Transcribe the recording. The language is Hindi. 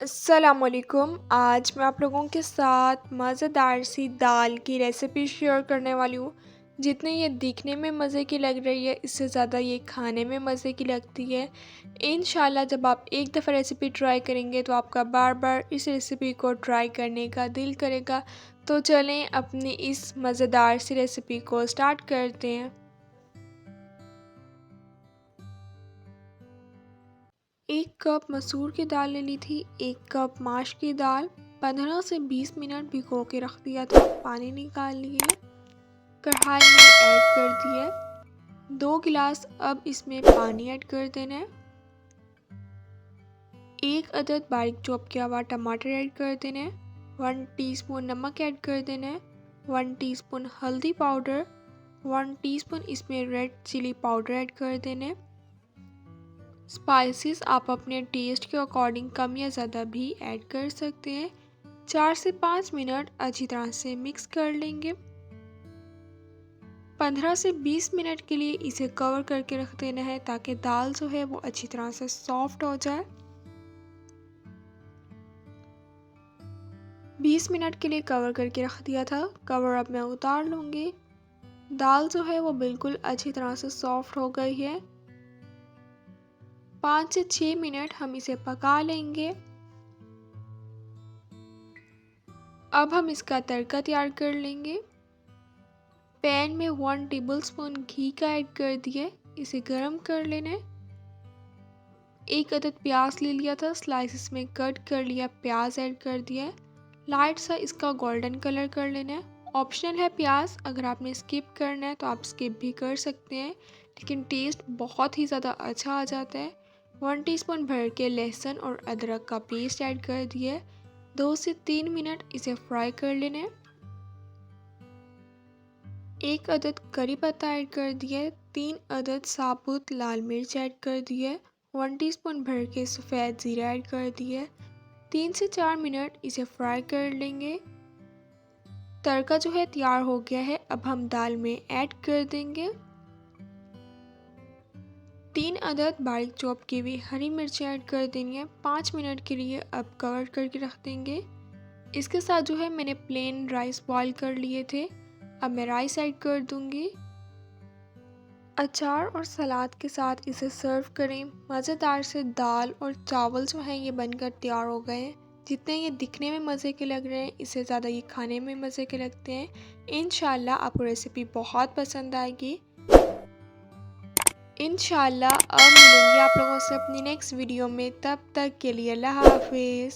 अस्सलामुअलैकुम। आज मैं आप लोगों के साथ मज़ेदार सी दाल की रेसिपी शेयर करने वाली हूँ। जितनी ये दिखने में मज़े की लग रही है, इससे ज़्यादा ये खाने में मज़े की लगती है। इंशाल्लाह जब आप एक दफ़ा रेसिपी ट्राई करेंगे तो आपका बार बार इस रेसिपी को ट्राई करने का दिल करेगा। तो चलें अपनी इस मज़ेदार सी रेसिपी को स्टार्ट करते हैं। 1 कप मसूर की दाल ले ली थी, 1 कप माश की दाल 15 से 20 मिनट भिगो के रख दिया था, पानी निकाल लिए, कढ़ाई में ऐड कर दिए 2 गिलास। अब इसमें पानी ऐड कर देना है। 1 अदद बारीक चॉप किया हुआ टमाटर ऐड कर देना है। 1 टीस्पून नमक ऐड कर देना है। 1 टीस्पून हल्दी पाउडर, 1 टीस्पून इसमें रेड चिली पाउडर ऐड कर देना है। स्पाइसेस आप अपने टेस्ट के अकॉर्डिंग कम या ज़्यादा भी ऐड कर सकते हैं। 4 से 5 मिनट अच्छी तरह से मिक्स कर लेंगे। 15 से 20 मिनट के लिए इसे कवर करके रख देना है ताकि दाल जो है वो अच्छी तरह से सॉफ्ट हो जाए। 20 मिनट के लिए कवर करके रख दिया था। कवर अब मैं उतार लूँगी। दाल जो है वो बिल्कुल अच्छी तरह से सॉफ्ट हो गई है। 5 से 6 मिनट हम इसे पका लेंगे। अब हम इसका तड़का तैयार कर लेंगे। पैन में 1 टेबलस्पून घी का ऐड कर दिए, इसे गरम कर लेना है। 1 अदद प्याज ले लिया था, स्लाइसेस में कट कर लिया, प्याज ऐड कर दिया है। लाइट सा इसका गोल्डन कलर कर लेना है। ऑप्शनल है प्याज, अगर आपने स्किप करना है तो आप स्किप भी कर सकते हैं, लेकिन टेस्ट बहुत ही ज़्यादा अच्छा आ जाता है। 1 टीस्पून भर के लहसुन और अदरक का पेस्ट ऐड कर दिया है। 2 से 3 मिनट इसे फ्राई कर लेना है। 1 अदद करी पत्ता ऐड कर दिया है। 3 अदद साबुत लाल मिर्च ऐड कर दिया है। 1 टीस्पून भर के सफ़ेद ज़ीरा ऐड कर दिया है। 3 से 4 मिनट इसे फ्राई कर लेंगे। तड़का जो है तैयार हो गया है। अब हम दाल में ऐड कर देंगे। 3 अदद बारीक चॉप की हुई हरी मिर्ची ऐड कर देनी है। 5 मिनट के लिए अब कवर करके रख देंगे। इसके साथ जो है मैंने प्लेन राइस बॉईल कर लिए थे। अब मैं राइस ऐड कर दूंगी। अचार और सलाद के साथ इसे सर्व करें। मज़ेदार से दाल और चावल जो हैं ये बनकर तैयार हो गए हैं। जितने ये दिखने में मज़े के लग रहे हैं, इससे ज़्यादा ये खाने में मज़े के लगते हैं। इंशाल्लाह आपको रेसिपी बहुत पसंद आएगी। इंशाल्लाह अब मिलूंगी आप लोगों से अपनी नेक्स्ट वीडियो में। तब तक के लिए अल्लाह हाफिज़।